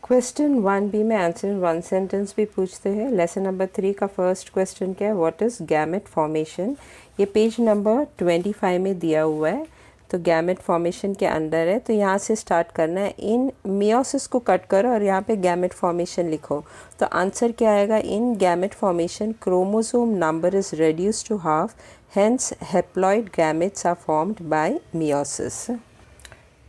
Question 1B में answer in one sentence भी पूछते हैं। लेसन नंबर 3 का फर्स्ट क्वेश्चन क्या है, व्हाट इज़ गैमेट फॉर्मेशन। ये पेज नंबर 25 में दिया हुआ है, तो गैमेट फॉर्मेशन के अंदर है, तो यहाँ से स्टार्ट करना है। इन मियोसिस को कट करो और यहाँ पे गैमेट फॉर्मेशन लिखो, तो आंसर क्या आएगा, in gamete formation chromosome number is reduced to half, hence haploid gametes are formed by meiosis।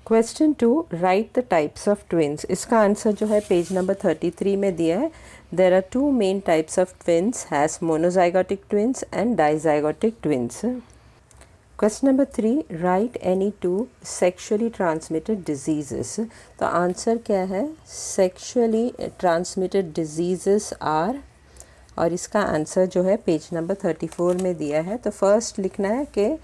Question 2, write the types of twins. इसका आंसर जो है पेज नंबर 33 में दिया है। There are two main types of twins, has monozygotic twins and dizygotic twins. Question number 3, write any two sexually transmitted diseases. तो answer क्या है, sexually transmitted diseases are, और इसका आंसर जो है पेज नंबर 34 में दिया है। तो फर्स्ट लिखना है कि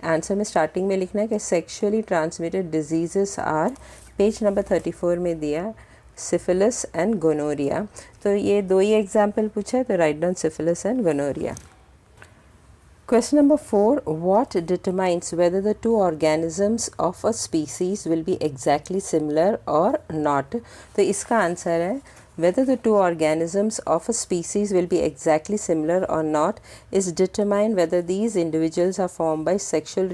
आंसर में स्टार्टिंग में लिखना है कि sexually transmitted diseases are, page number 34 में दिया सिफिलिस एंड गोनोरिया। तो ये दो ही एग्जाम्पल पूछा है, तो write down syphilis and gonorrhoea. Question number 4, what determines whether the two organisms of a species will be exactly similar or not। तो इसका आंसर है whether the two organisms of a species will be exactly similar or not is determined whether these individuals are formed by sexual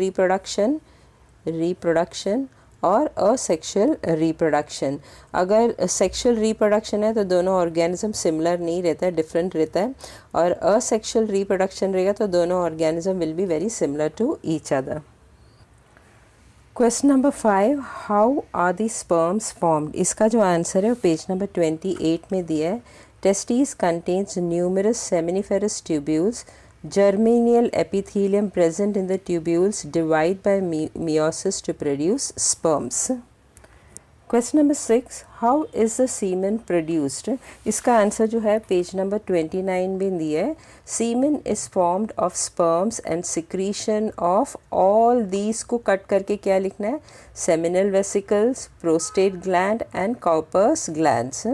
reproduction और asexual reproduction. अगर sexual reproduction है तो दोनों organism similar नहीं रहता है, डिफरेंट रहता है, और असेक्शुअल रिप्रोडक्शन रहेगा तो दोनों organism will be very similar to each other. Question number 5, how are the sperms formed. इसका जो आंसर है वो पेज नंबर 28 में दिया है। Testis contains numerous seminiferous tubules, germinal epithelium present in the tubules divide by meiosis to produce sperms। Question number 6, how is the semen produced। इसका answer जो है पेज नंबर 29 में दिया है। Semen is formed of sperms and secretion of all these को cut करके क्या लिखना है, seminal vesicles, prostate gland and Cowper's glands।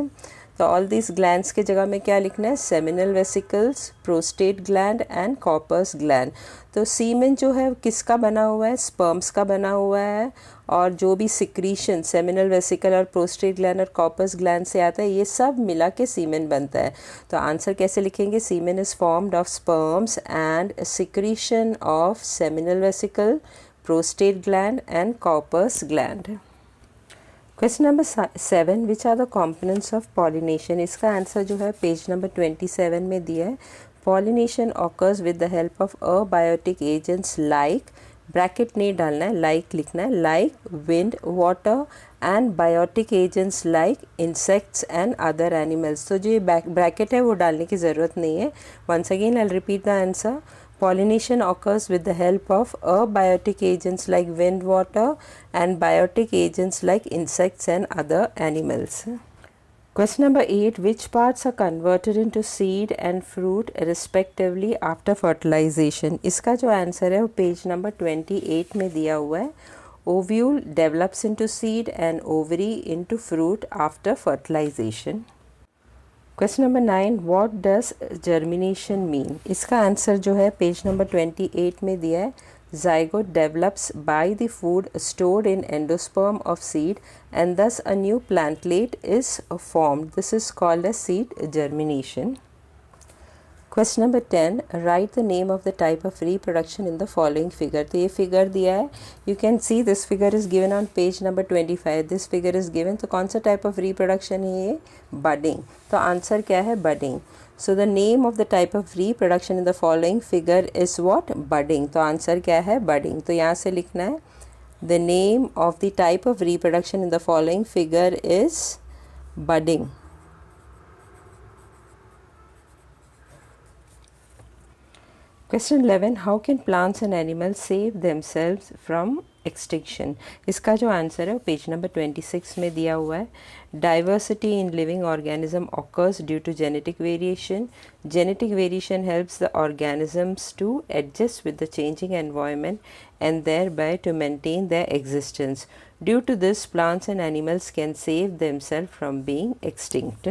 तो ऑल दिस ग्लैंड्स के जगह में क्या लिखना है, seminal vesicles, prostate gland and Cowper's gland. तो सीमेन जो है किसका बना हुआ है, स्पर्म्स का बना हुआ है, और जो भी सिक्रीशन सेमिनल वेसिकल और प्रोस्टेट ग्लैंड और कॉपर्स ग्लैंड से आता है, ये सब मिला के सीमेन बनता है। तो आंसर कैसे लिखेंगे, semen is formed of sperms and secretion of seminal vesicle, prostate gland and Cowper's gland. Question number 7, which are the components of pollination. इसका आंसर जो है पेज नंबर 27 में दिया है। Pollination occurs with the help of abiotic agents like, bracket नहीं डालना है, like लिखना है, like wind, water and biotic agents like insects and other animals. तो जो ये ब्रैकेट है वो डालने की ज़रूरत नहीं है। Once again I will repeat the answer, pollination occurs with the help of abiotic agents like wind, water and biotic agents like insects and other animals। Question number 8, which parts are converted into seed and fruit respectively after fertilization। इसका जो answer है वो page number 28 में दिया हुआ है। Ovule develops into seed and ovary into fruit after fertilization। Question number 9, what does germination mean. इसका answer जो है पेज नंबर 28 में दिया है। zygote develops by the food stored in endosperm of seed and thus a new plantlet is formed. This is called as seed germination। Question number 10, right the name of the type of reproduction in the following figure. तो ये figure दिया है, you can see this figure is given on page number 25। This figure is given, तो कौन सा type of reproduction है ये, budding. तो आंसर क्या है, budding. So the name of the type of reproduction in the following figure is what, budding. तो answer क्या है, बडिंग। तो यहाँ से लिखना है, the name of the type of reproduction in the following figure is budding. Question 11, how can plants and animals save themselves from extinction. इसका जो आंसर है वो पेज नंबर 26 में दिया हुआ है। Diversity in living organism occurs due to genetic variation. Genetic variation helps the organisms to adjust with the changing environment and thereby to maintain their existence. Due to this, plants and animals can save themselves from being extinct।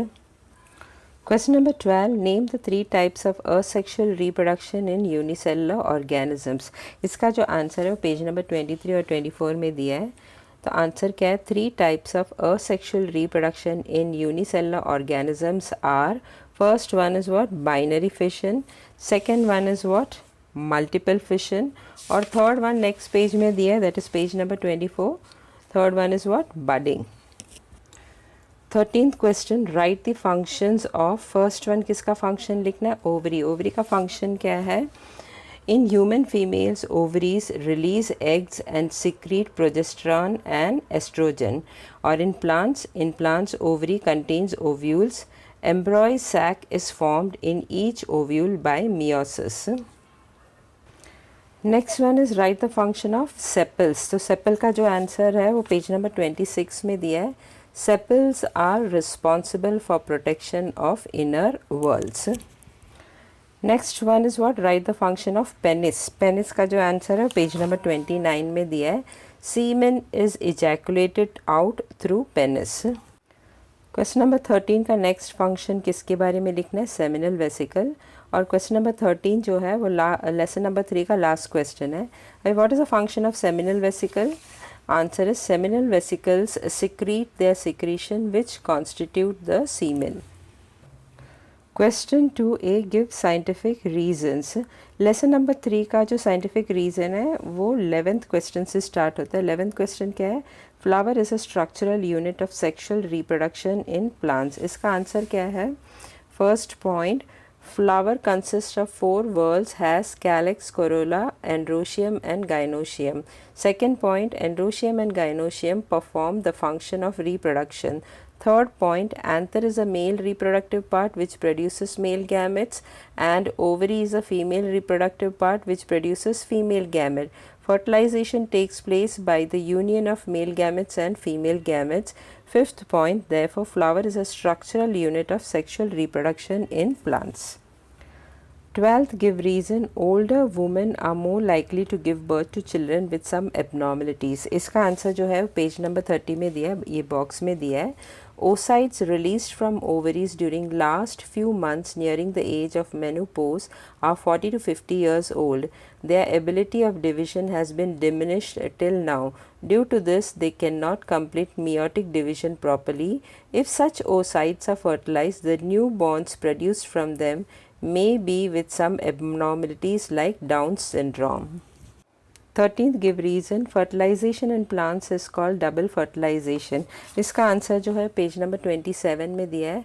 Question number 12, name the 3 types of asexual reproduction in unicellular organisms। इसका जो answer है वो page number 23 और 24 में दिया है। तो answer क्या है, 3 types of asexual reproduction in unicellular organisms are, first one is what, binary fission, second one is what, multiple fission, और थर्ड वन नेक्स्ट पेज में दिया है, that is page number 24. Third one is what, budding. 13th question, write the functions of, first one किसका function लिखना है, ovary. Ovary का function क्या है, in human females ovaries release eggs and secrete progesterone and oestrogen, और in plants ovary contains ovules, एम्ब्रॉय sac is formed in each ovule by meiosis. Next one is right the function of sepals. तो sepal का जो answer है वो page number 26 में दिया है. Sepals are responsible for protection of inner whorls. Next one is what, write the function of penis. Penis का जो आंसर है पेज नंबर 29 में दिया है. Semen is ejaculated out through penis. Question number 13 का नेक्स्ट फंक्शन किसके बारे में लिखना है, सेमिनल वेसिकल. और क्वेश्चन नंबर 13 जो है वो लेसन नंबर 3 का लास्ट क्वेश्चन है. What is the function of seminal vesicle. Answer is seminal vesicles secrete their secretion which constitute the semen. Question 2a give scientific reasons. Lesson number 3 का जो scientific reason है वो 11th question से start होता है. 11th question क्या है, flower is a structural unit of sexual reproduction in plants. इसका आंसर क्या है, first point, flower consists of 4 whorls, has calyx, corolla, androecium and gynoecium. Second point, androecium and gynoecium perform the function of reproduction. Third point, anther is a male reproductive part which produces male gametes, and ovary is a female reproductive part which produces female gamete. Fertilization takes place by the union of male gametes and female gametes. Fifth point, therefore flower is a structural unit of sexual reproduction in plants. 12th, give reason, older women are more likely to give birth to children with some abnormalities. इसका answer जो है page number 30 में दिया है, ये box में दिया है. Oocytes released from ovaries during last few months nearing the age of menopause are 40 to 50 years old. Their ability of division has been diminished till now. Due to this, they cannot complete meiotic division properly. If such oocytes are fertilized, the newborns produced from them may be with some abnormalities like Down syndrome. 13th, give reason, fertilization in plants is called double fertilization. इसका answer जो है page number 27 में दिया है.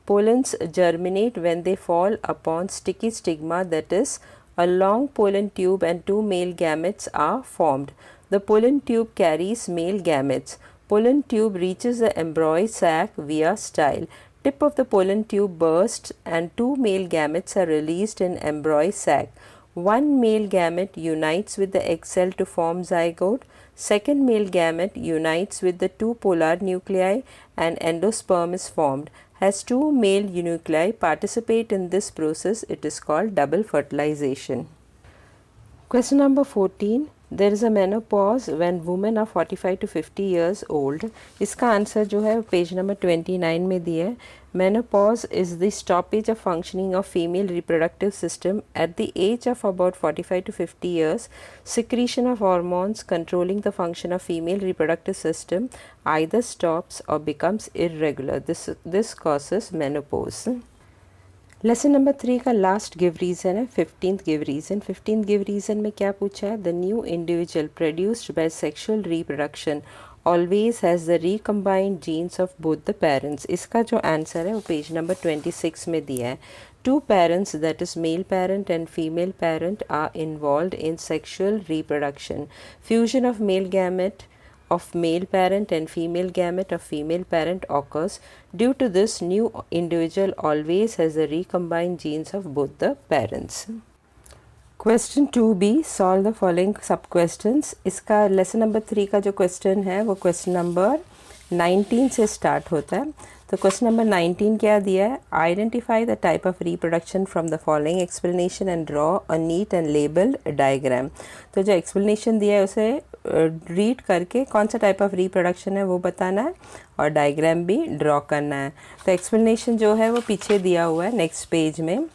Pollens germinate when they fall upon sticky stigma, that is, a long pollen tube and 2 male gametes are formed. The pollen tube carries male gametes. Pollen tube reaches the embryo sac via style. Tip of the pollen tube bursts and 2 male gametes are released in embryo sac. One male gamete unites with the egg cell to form zygote. Second male gamete unites with the 2 polar nuclei and endosperm is formed. As 2 male nuclei participate in this process, it is called double fertilization. Question number 14. There is a menopause when women are 45 to 50 years old. इसका answer जो है page number 29 में दिया है. Menopause is the stoppage of functioning of female reproductive system at the age of about 45 to 50 years. Secretion of hormones controlling the function of female reproductive system either stops or becomes irregular. This causes menopause. Lesson number 3 का last give reason है 15th give reason. 15th give reason में क्या पूछा है, the new individual produced by sexual reproduction always has the recombined jeans of both the parents. इसका जो answer है वो पेज नंबर 26 में दिया है. 2 parents, that is male parent and female parent, are involved in sexual reproduction. Fusion of male gamete of male parent and female gamete of female parent occurs. Due to this, new individual always has the recombined genes of both the parents. Question 2b, solve the following sub questions. इसका lesson number 3 का जो question है वो question number 19 से start होता है. तो question number 19 क्या दिया है, identify the type of reproduction from the following explanation and draw a neat and labelled diagram. तो जो एक्सप्लेनेशन दिया है उसे रीड करके कौन सा टाइप ऑफ रिप्रोडक्शन है वो बताना है और डायग्राम भी ड्रॉ करना है. तो एक्सप्लेनेशन जो है वो पीछे दिया हुआ है नेक्स्ट पेज में.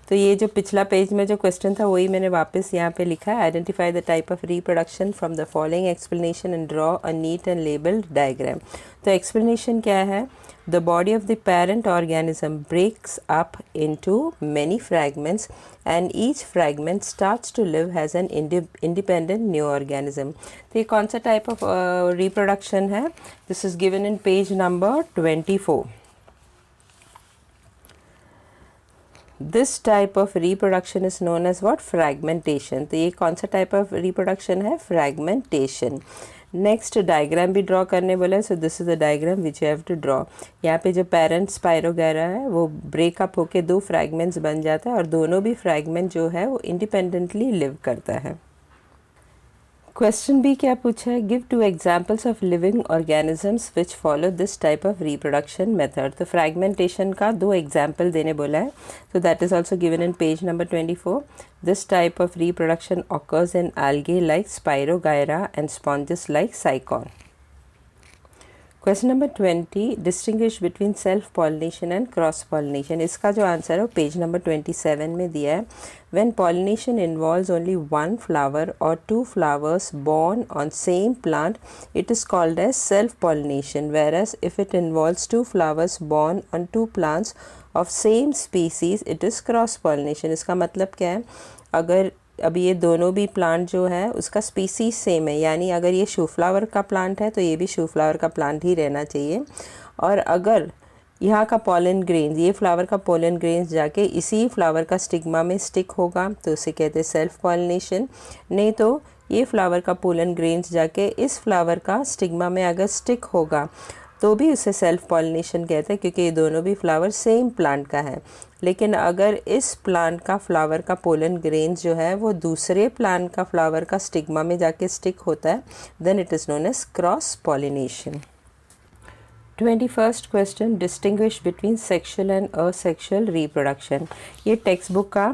तो ये जो पिछला पेज में जो क्वेश्चन था वही मैंने वापस यहाँ पे लिखा है। Identify the type of reproduction from the following explanation and draw a neat and labelled diagram. तो एक्सप्लेनेशन क्या है? The body of the parent organism breaks up into many fragments and each fragment starts to live as an independent new organism. तो ये कौन सा type of reproduction है? This is given in page number 24. This type of reproduction is known as what? Fragmentation. तो ये कौन सा type of reproduction है? फ्रैगमेंटेशन. नेक्स्ट डायग्राम भी ड्रॉ करने बोला है, so this is the diagram which you have to draw. यहाँ पे जो पेरेंट स्पायरोगैरा है वो ब्रेकअप होके 2 फ्रैगमेंट्स बन जाता है और दोनों भी फ्रैगमेंट जो है वो इंडिपेंडेंटली लिव करता है। क्वेश्चन बी क्या पूछा है? Give 2 examples of living organisms which follow this type of reproduction method. तो फ्रैगमेंटेशन का 2 एग्जाम्पल देने बोला है, so that is also given in page number 24. This type of reproduction occurs in algae like Spirogyra and sponges like Cycon. Question number 20, distinguish between self pollination and cross pollination. इसका जो answer है वो page number 27 में दिया है। When pollination involves only 1 flower और 2 flowers born on same plant, it is called as self pollination, whereas if it involves 2 flowers born on 2 plants of same species, it is cross pollination. इसका मतलब क्या है? अगर अभी ये दोनों भी प्लांट जो है उसका स्पीसीज सेम है, यानी अगर ये शू फ्लावर का प्लांट है तो ये भी शू फ्लावर का प्लांट ही रहना चाहिए, और अगर यहाँ का पोलन ग्रेन्स, ये फ्लावर का पोलन ग्रेन्स जाके इसी फ्लावर का स्टिग्मा में स्टिक होगा तो उसे कहते हैं सेल्फ पॉलिनेशन। नहीं तो ये फ्लावर का पोलन ग्रेन्स जाके इस फ्लावर का स्टिग्मा में अगर स्टिक होगा तो भी उसे सेल्फ पॉलिनेशन कहते हैं, क्योंकि ये दोनों भी फ्लावर सेम प्लांट का है। लेकिन अगर इस प्लांट का फ्लावर का पोलन ग्रेन्स जो है वो दूसरे प्लांट का फ्लावर का स्टिग्मा में जाके स्टिक होता है, then it is known as cross pollination. 21st question, distinguish between sexual and asexual reproduction. ये टेक्स्ट बुक का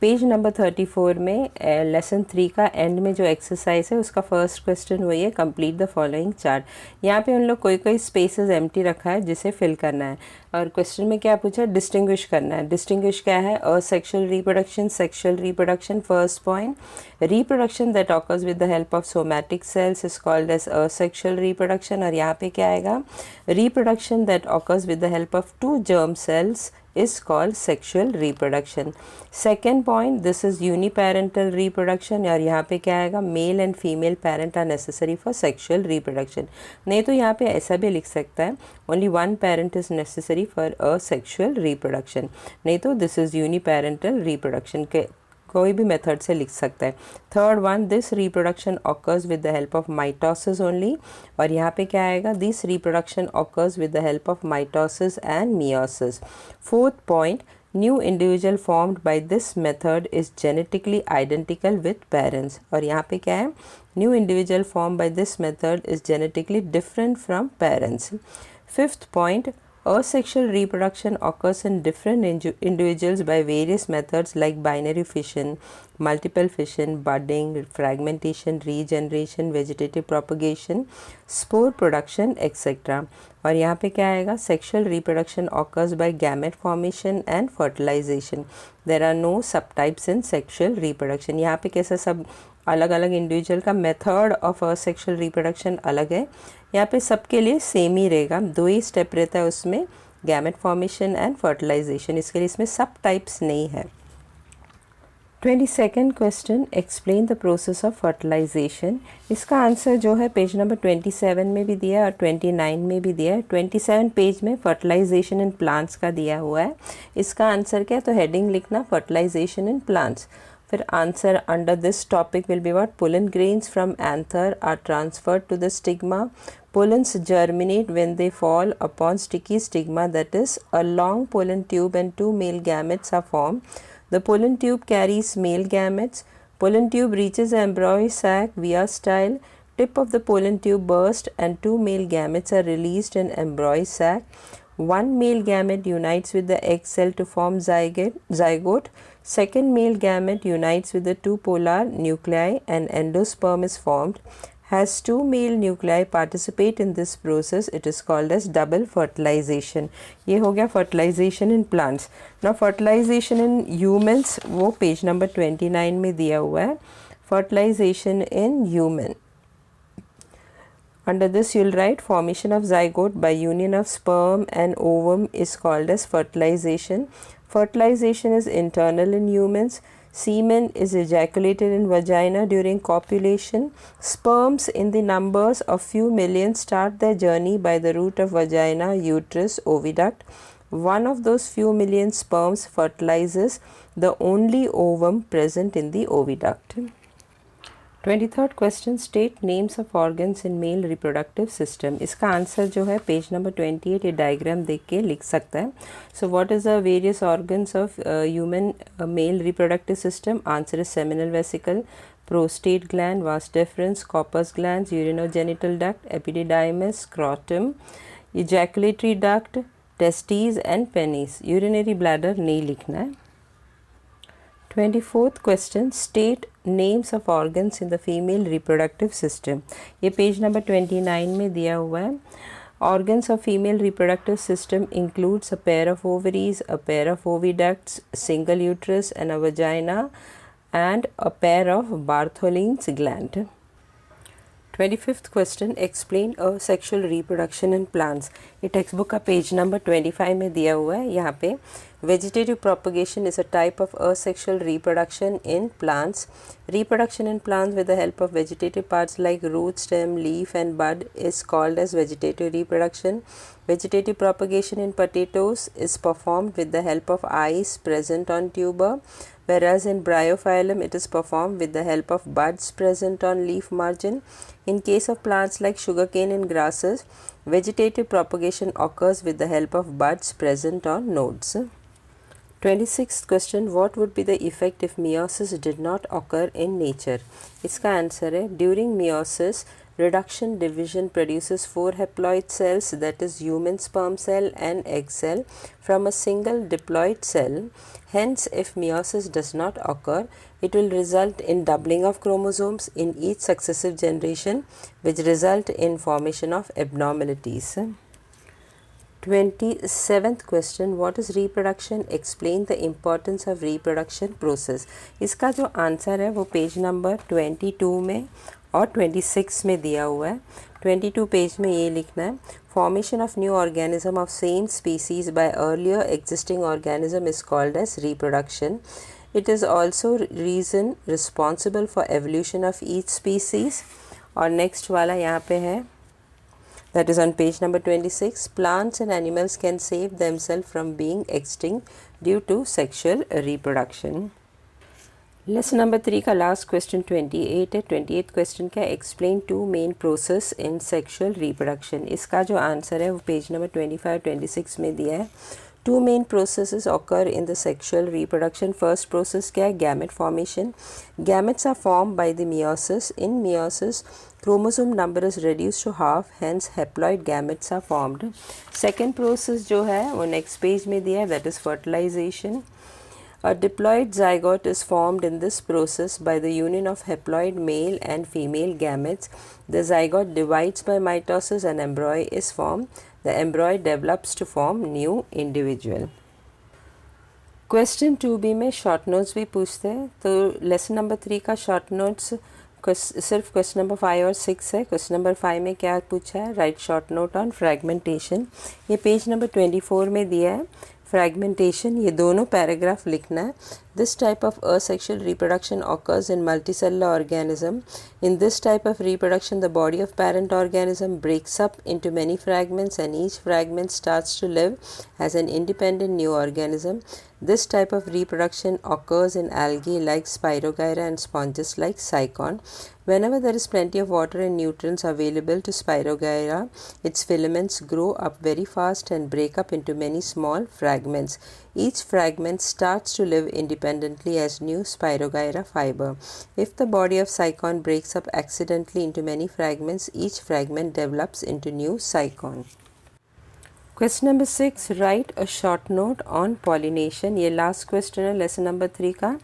पेज नंबर 34 में लेसन 3 का एंड में जो एक्सरसाइज है उसका फर्स्ट क्वेश्चन वही है, कंप्लीट द फॉलोइंग चार्ट। यहाँ पे उन लोग कोई स्पेसेस एम्प्टी रखा है जिसे फिल करना है, और क्वेश्चन में क्या पूछा? डिस्टिंग्विश करना है। डिस्टिंग्विश क्या है? Asexual reproduction, sexual reproduction. First point, reproduction that occurs with the help of somatic cells is called as asexual reproduction, और यहाँ पे क्या आएगा? Reproduction that occurs with the help of 2 germ cells is called sexual reproduction. Second point, this is uniparental reproduction, और यहाँ पे क्या आएगा? Male and female parent are necessary for sexual reproduction. नहीं तो यहाँ पे ऐसा भी लिख सकता है, only 1 parent is necessary for a sexual reproduction। नहीं तो दिस इज यूनिपेरेंटल रिप्रोडक्शन के कोई भी मेथड से लिख सकता है। Third one, this reproduction occurs with the help of mitosis only, और यहाँ पे क्या आएगा? This reproduction occurs with the help of mitosis and meiosis. Fourth point, new individual formed by this method is genetically identical with parents, और यहाँ पे क्या है? New individual form by this method is genetically different from parents. Fifth point, asexual reproduction occurs in different individuals by various methods like binary fission, multiple fission, budding, fragmentation, regeneration, vegetative propagation, spore production, etc. और यहाँ पे क्या आएगा? Sexual reproduction occurs by gamete formation and fertilization. There are no subtypes in sexual reproduction. यहाँ पे कैसा सब अलग अलग इंडिविजुअल का मेथड ऑफ असेक्सुअल रिप्रोडक्शन अलग है, यहाँ पे सबके लिए सेम ही रहेगा। 2 ही स्टेप रहता है उसमें, गैमेट फॉर्मेशन एंड फर्टिलाइजेशन, इसके लिए इसमें सब टाइप्स नहीं है। 22nd question, explain the process of fertilization. इसका आंसर जो है पेज नंबर 27 में भी दिया है और 29 में भी दिया है। 27 पेज में फर्टिलाइजेशन इन प्लांट्स का दिया हुआ है। इसका आंसर क्या है? तो हेडिंग लिखना फर्टिलाइजेशन इन प्लांट्स। फिर answer under this topic will be what? Pollen grains from anther are transferred to the stigma. Pollens germinate when they fall upon sticky stigma, that is, a long pollen tube and 2 male gametes are formed. The pollen tube carries male gametes. Pollen tube reaches the embryo sac via style. Tip of the pollen tube bursts and 2 male gametes are released in embryo sac. 1 male gamete unites with the egg cell to form zygote. Second male gamete unites with the 2 polar nuclei and endosperm is formed. has two male nuclei participate in this process, it is called as double fertilization. ये हो गया fertilization in plants. Now fertilization in humans वो page number 29 में दिया हुआ है. Fertilization in human. Under this you'll write formation of zygote by union of sperm and ovum is called as fertilization. Fertilization is internal in humans. Semen is ejaculated in vagina during copulation. Sperms in the numbers of few million start their journey by the route of vagina, uterus, oviduct. One of those few million sperms fertilizes the only ovum present in the oviduct. 23rd question, state names of organs in male reproductive system. इसका answer जो है page number 28 ये diagram देख के लिख सकता है. So what is the various organs of human male reproductive system? Answer is seminal vesicle, prostate gland, vas deferens, corpus glands, urinogenital duct, epididymis, scrotum, ejaculatory duct, testes and penis. Urinary bladder नहीं लिखना है. 24th question, state names of organs in the female reproductive system. ये page number 29 में दिया हुआ है. Organs of female reproductive system includes a pair of ovaries, a pair of oviducts, single uterus and a vagina, and a pair of Bartholin's gland. 25th question, explain asexual reproduction in plants. ये text book का page number 25 में दिया हुआ है. यहाँ पे vegetative propagation is a type of asexual reproduction in plants. Reproduction in plants with the help of vegetative parts like root, stem, leaf and bud is called as vegetative reproduction. Vegetative propagation in potatoes is performed with the help of eyes present on tuber, whereas in Bryophyllum it is performed with the help of buds present on leaf margin. In case of plants like sugarcane and grasses, vegetative propagation occurs with the help of buds present on nodes. 26th question, what would be the effect if meiosis did not occur in nature? इसका answer है during meiosis reduction division produces 4 haploid cells, that is human sperm cell and egg cell, from a single diploid cell. Hence, if meiosis does not occur, it will result in doubling of chromosomes in each successive generation, which result in formation of abnormalities. 27th question, what is reproduction? Explain the importance of reproduction process. इसका जो answer है वो page number 22 में और 26 में दिया हुआ है. 22 पेज में ये लिखना है, formation of new organism of same species by earlier existing organism is called as reproduction. It is also reason responsible for evolution of each species. और next वाला यहाँ पे है, that is on page number 26. Plants and animals can save themselves from being extinct due to sexual reproduction. Lesson number 3 का last question 28 है. 28th question क्या, explain two main process in sexual reproduction. इसका जो answer है वो page number 25-26 में दिया है. Two main processes occur in the sexual reproduction. First process क्या है, gamete formation. Gametes are formed by the meiosis. In meiosis, chromosome number is reduced to half, hence haploid gametes are formed. Second process जो है वो next page में दिया है, that is fertilization. A diploid zygote is formed in this process by the union of haploid male and female gametes. The zygote divides by mitosis and embryo is formed. The embryo develops to form new individual. Question 2b में short notes भी पूछते हैं. तो lesson number 3 का short notes सिर्फ question number 5 और 6 है. Question number 5 में क्या पूछा है, right short note on fragmentation. ये पेज नंबर 24 में दिया है. फ्रैगमेंटेशन ये दोनों पैराग्राफ लिखना है. This type of asexual reproduction occurs in multicellular organism. In this type of reproduction, the body of parent organism breaks up into many fragments and each fragment starts to live as an independent new organism. This type of reproduction occurs in algae like Spirogyra and sponges like Cycon. Whenever there is plenty of water and nutrients available to Spirogyra, its filaments grow up very fast and break up into many small fragments. Each fragment starts to live independently as new Spirogyra fiber. If the body of Cycon breaks up accidentally into many fragments, each fragment develops into new Cycon. Question number 6, write a short note on pollination. ये last question है lesson number 3 का.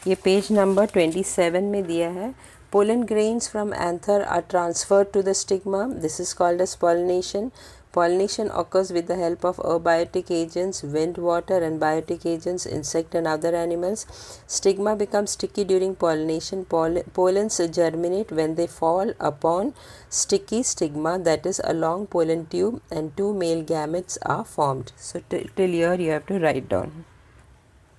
ये page number 27 में दिया है. Pollen grains from anther are transferred to the stigma. This is called as pollination. Pollination occurs with the help of abiotic agents, wind, water, and biotic agents, insect and other animals. Stigma becomes sticky during pollination. Pollens germinate when they fall upon sticky stigma, that is a long pollen tube, and two male gametes are formed. So till here you have to write down.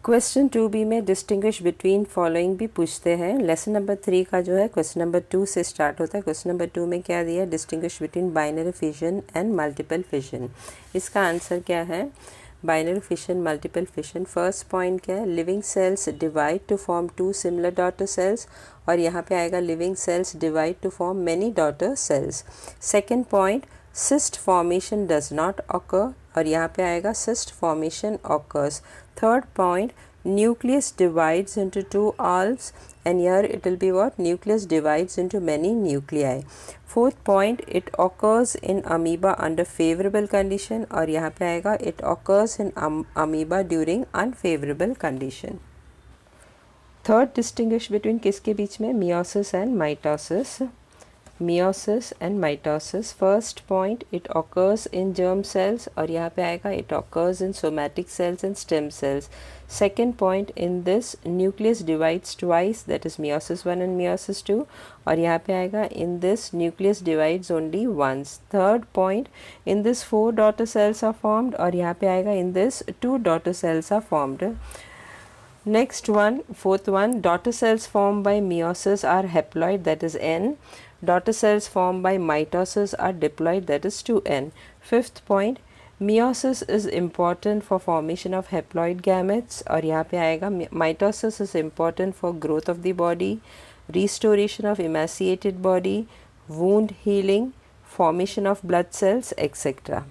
Question 2B में distinguish between following भी पूछते हैं. Lesson number 3 का जो है question number 2 से start होता है. क्वेश्चन नंबर 2 में क्या दिया है? Distinguish between binary fission and multiple fission. इसका आंसर क्या है? Binary fission, multiple fission. First point क्या है? Living cells divide to form two similar daughter cells, और यहाँ पे आएगा living cells divide to form many daughter cells. Second point, cyst formation does not occur, और यहाँ पे आएगा cyst formation occurs. Third point, nucleus divides into two halves, and here it will be what? Nucleus divides into many nuclei. Fourth point, it occurs in amoeba under favorable condition, और यहाँ पे आएगा it occurs in amoeba during unfavorable condition. Third, distinguish between किसके बीच में? Meiosis and mitosis. Meiosis and mitosis. First point, it occurs in germ cells, और यहाँ पे आएगा it occurs in somatic cells and stem cells. Second point, in this nucleus divides twice, that is meiosis 1 and meiosis 2, और यहाँ पे आएगा in this nucleus divides only once. Third point, in this 4 daughter cells are formed, और यहाँ पे आएगा in this 2 daughter cells are formed. Next one, fourth one, daughter cells formed by meiosis are haploid, that is N. Daughter cells formed by mitosis are diploid, that is 2N. Fifth point, meiosis is important for formation of haploid gametes, और यहाँ पे आएगा mitosis is important for growth of the body, restoration of emaciated body, wound healing, formation of blood cells, etc.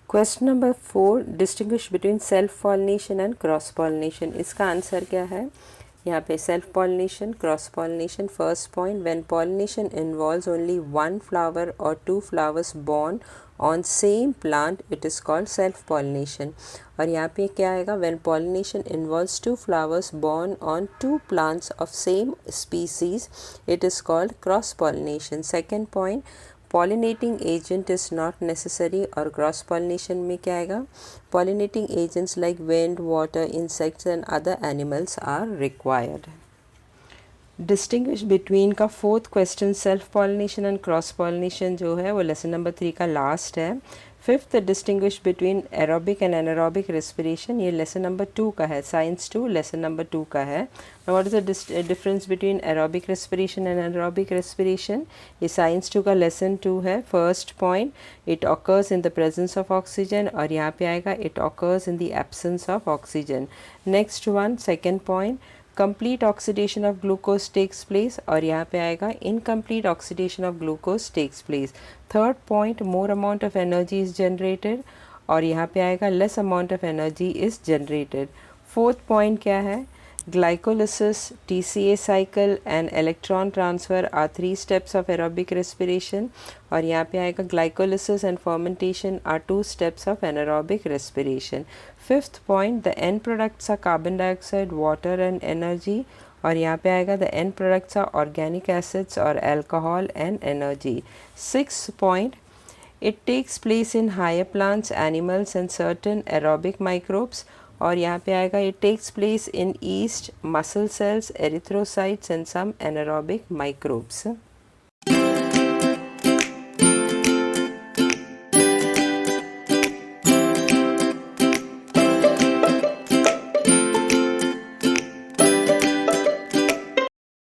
Question number 4, distinguish between self pollination and cross pollination. इसका answer क्या है? यहाँ पे self pollination, cross pollination. First point, when pollination involves only one flower और two flowers born on same plant, it is called self pollination. और यहाँ पे क्या आएगा? When pollination involves two flowers born on two plants of same species, it is called cross pollination. Second point, pollinating agent is not necessary, और cross pollination में क्या आएगा? Pollinating agents like wind, water, insects and other animals are required. Distinguish between का fourth question, self pollination and cross pollination, जो है वो lesson number 3 का last है. Fifth, distinguish between aerobic and anaerobic respiration, ये लेसन नंबर 2 का है. Science 2 lesson number 2 का है. What is the difference between aerobic respiration and anaerobic respiration? ये साइंस 2 का लेसन 2 है. First point, it occurs in the presence of oxygen, और यहाँ पे आएगा it occurs in the absence of oxygen. Next one, second point, complete oxidation of glucose takes place, और यहाँ पे आएगा incomplete oxidation of glucose takes place. Third point, more amount of energy is generated, और यहाँ पे आएगा less amount of energy is generated. Fourth point क्या है? Glycolysis, TCA cycle and electron transfer are 3 steps of aerobic respiration, और यहाँ पे आएगा glycolysis and fermentation are 2 steps of anaerobic respiration. Fifth point, the end products are carbon dioxide, water and energy, और यहाँ पे आएगा the end products are organic acids or alcohol and energy. Sixth point, it takes place in higher plants, animals and certain aerobic microbes, और यहाँ पे आएगा it takes place in yeast, muscle cells, erythrocytes and some anaerobic microbes.